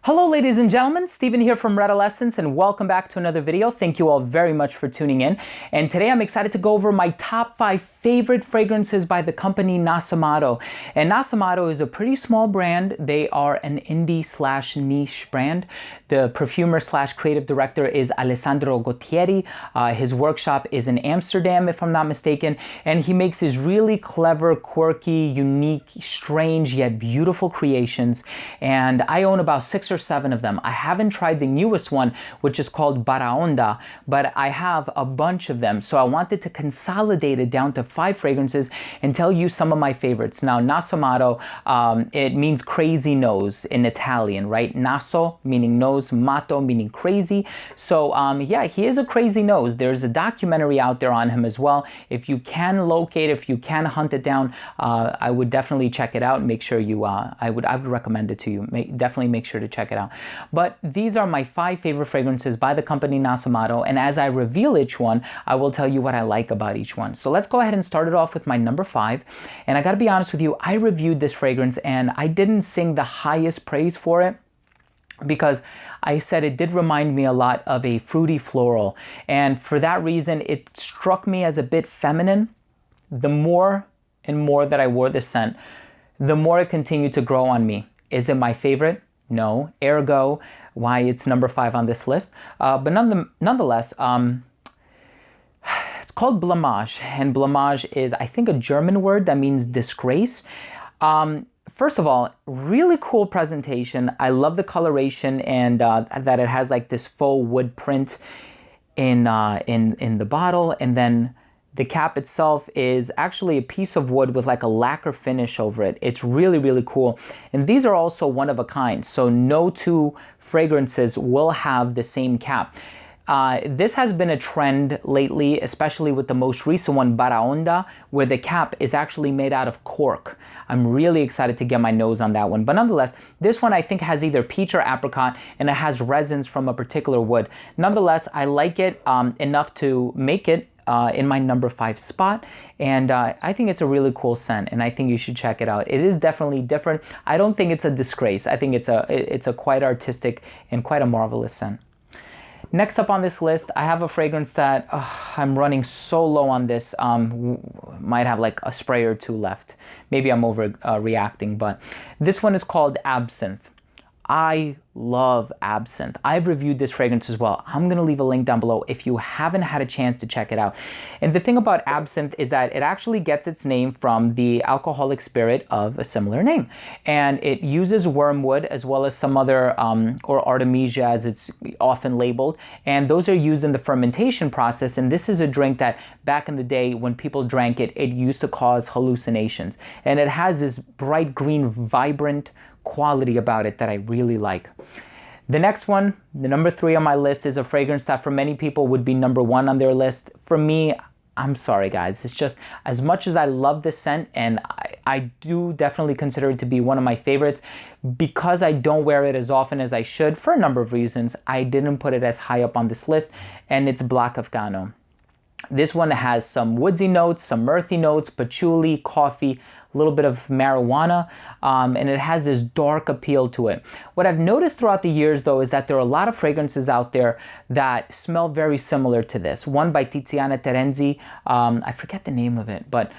Hello ladies and gentlemen, Steven here from Redolescence and welcome back to another video. Thank you all very much for tuning in. And today I'm excited to go over my top 5 favorite fragrances by the company Nasomatto. And Nasomatto is a pretty small brand. They are an indie/niche brand. The perfumer/creative director is Alessandro Gottieri. His workshop is in Amsterdam, if I'm not mistaken. And he makes these really clever, quirky, unique, strange, yet beautiful creations. And I own about 6 or 7 of them. I haven't tried the newest one, which is called Baraonda, but I have a bunch of them. So I wanted to consolidate it down to 5 fragrances and tell you some of my favorites. Now, Nasomatto, it means crazy nose in Italian, right? Naso meaning nose, matto meaning crazy. So yeah, he is a crazy nose. There's a documentary out there on him as well. If you can locate, if you can hunt it down, I would definitely check it out. Make sure you, I would recommend it to you. Definitely make sure to check it out. But these are my 5 favorite fragrances by the company Nasomatto, and as I reveal each one, I will tell you what I like about each one. So let's go ahead and start it off with my number 5. And I gotta be honest with you, I reviewed this fragrance and I didn't sing the highest praise for it because I said it did remind me a lot of a fruity floral, and for that reason it struck me as a bit feminine. The more and more that I wore this scent, the more it continued to grow on me. Is it my favorite? No. Ergo, why it's number 5 on this list. But nonetheless, it's called Blamage, and Blamage is, I think, a German word that means disgrace. First of all, really cool presentation. I love the coloration and that it has like this faux wood print in the bottle, and then the cap itself is actually a piece of wood with like a lacquer finish over it. It's really, really cool. And these are also one of a kind. So no 2 fragrances will have the same cap. This has been a trend lately, especially with the most recent one, Baraonda, where the cap is actually made out of cork. I'm really excited to get my nose on that one. But nonetheless, this one I think has either peach or apricot, and it has resins from a particular wood. Nonetheless, I like it enough to make it in my number 5 spot, and I think it's a really cool scent, and I think you should check it out. It is definitely different. I don't think it's a disgrace. I think it's a quite artistic and quite a marvelous scent. Next up on this list, I have a fragrance that I'm running so low on this. Might have like a spray or 2 left. Maybe I'm overreacting, but this one is called Absinth. I love Absinth. I've reviewed this fragrance as well. I'm gonna leave a link down below if you haven't had a chance to check it out. And the thing about Absinth is that it actually gets its name from the alcoholic spirit of a similar name. And it uses wormwood as well as some other, or artemisia as it's often labeled. And those are used in the fermentation process. And this is a drink that back in the day when people drank it, it used to cause hallucinations. And it has this bright green, vibrant quality about it that I really like. The next one, the number 3 on my list, is a fragrance that for many people would be number 1 on their list. For me, I'm sorry guys, it's just, as much as I love this scent, and I do definitely consider it to be one of my favorites, because I don't wear it as often as I should for a number of reasons, I didn't put it as high up on this list, and it's Black Afghano. This one has some woodsy notes, some earthy notes, patchouli, coffee, a little bit of marijuana, and it has this dark appeal to it. What I've noticed throughout the years, though, is that there are a lot of fragrances out there that smell very similar to this. One by Tiziana Terenzi, I forget the name of it, but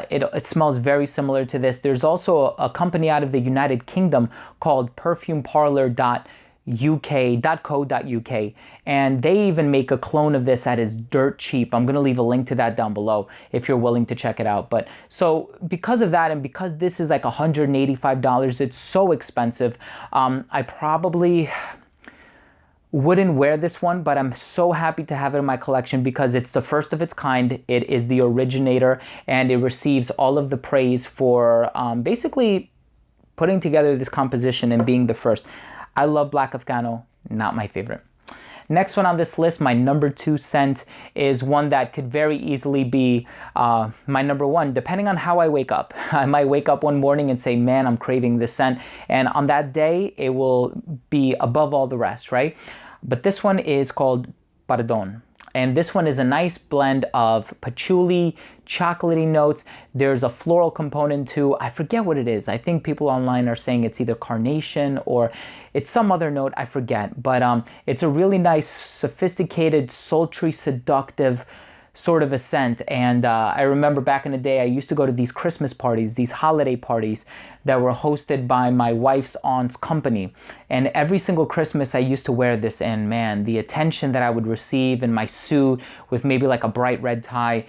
it smells very similar to this. There's also a company out of the United Kingdom called perfumeparlor.co.uk, and they even make a clone of this that is dirt cheap. I'm gonna leave a link to that down below if you're willing to check it out. But so because of that, and because this is like $185, it's so expensive, I probably wouldn't wear this one, but I'm so happy to have it in my collection because it's the first of its kind. It is the originator, and it receives all of the praise for basically putting together this composition and being the first. I love Black Afghano, not my favorite. Next one on this list, my number 2 scent, is one that could very easily be my number 1, depending on how I wake up. I might wake up one morning and say, man, I'm craving this scent. And on that day, it will be above all the rest, right? But this one is called Pardon. And this one is a nice blend of patchouli, chocolatey notes. There's a floral component too. I forget what it is. I think people online are saying it's either carnation or it's some other note. I forget. But it's a really nice, sophisticated, sultry, seductive sort of a scent. And I remember back in the day, I used to go to these Christmas parties, these holiday parties that were hosted by my wife's aunt's company. And every single Christmas I used to wear this, and man, the attention that I would receive in my suit with maybe like a bright red tie,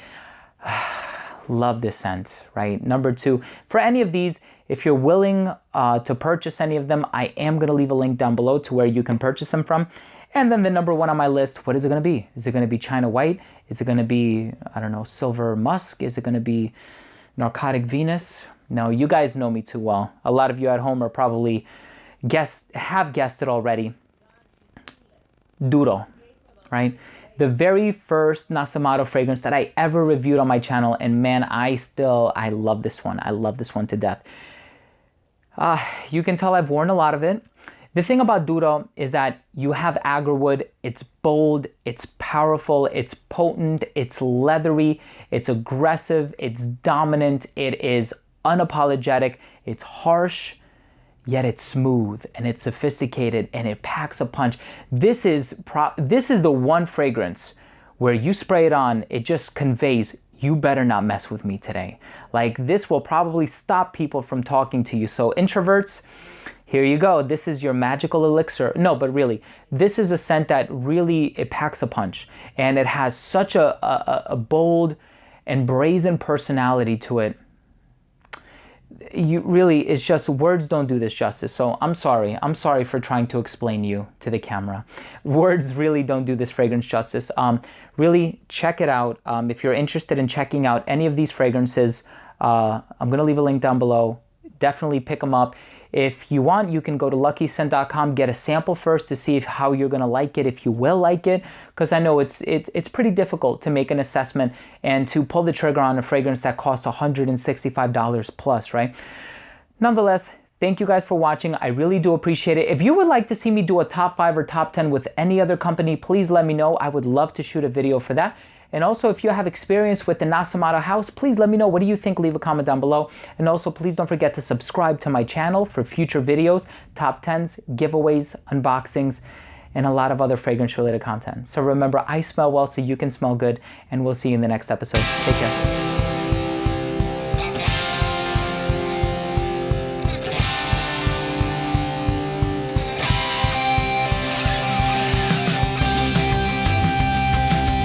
love this scent, right? Number 2, for any of these, if you're willing to purchase any of them, I am gonna leave a link down below to where you can purchase them from. And then the number 1 on my list, what is it gonna be? Is it gonna be China White? Is it gonna be, I don't know, Silver Musk? Is it gonna be Narcotic Venus? No, you guys know me too well. A lot of you at home are probably have guessed it already. Duro, right? The very first Nasomatto fragrance that I ever reviewed on my channel, and man, I love this one. I love this one to death. You can tell I've worn a lot of it. The thing about Duro is that you have agarwood, it's bold, it's powerful, it's potent, it's leathery, it's aggressive, it's dominant, it is unapologetic, it's harsh, yet it's smooth and it's sophisticated and it packs a punch. This is the one fragrance where you spray it on, it just conveys, you better not mess with me today. Like, this will probably stop people from talking to you. So introverts, here you go. This is your magical elixir. No, but really, this is a scent that really, it packs a punch. And it has such a bold and brazen personality to it. You really, it's just, words don't do this justice. So I'm sorry. I'm sorry for trying to explain you to the camera. Words really don't do this fragrance justice. Really, check it out. If you're interested in checking out any of these fragrances, I'm going to leave a link down below. Definitely pick them up. If you want, you can go to luckyscent.com, get a sample first to see how you're gonna like it, if you will like it, because I know it's pretty difficult to make an assessment and to pull the trigger on a fragrance that costs $165 plus, right? Nonetheless, thank you guys for watching. I really do appreciate it. If you would like to see me do a top 5 or top 10 with any other company, please let me know. I would love to shoot a video for that. And also, if you have experience with the Nasomatto house, please let me know. What do you think? Leave a comment down below. And also, please don't forget to subscribe to my channel for future videos, top 10s, giveaways, unboxings, and a lot of other fragrance-related content. So remember, I smell well so you can smell good, and we'll see you in the next episode. Take care.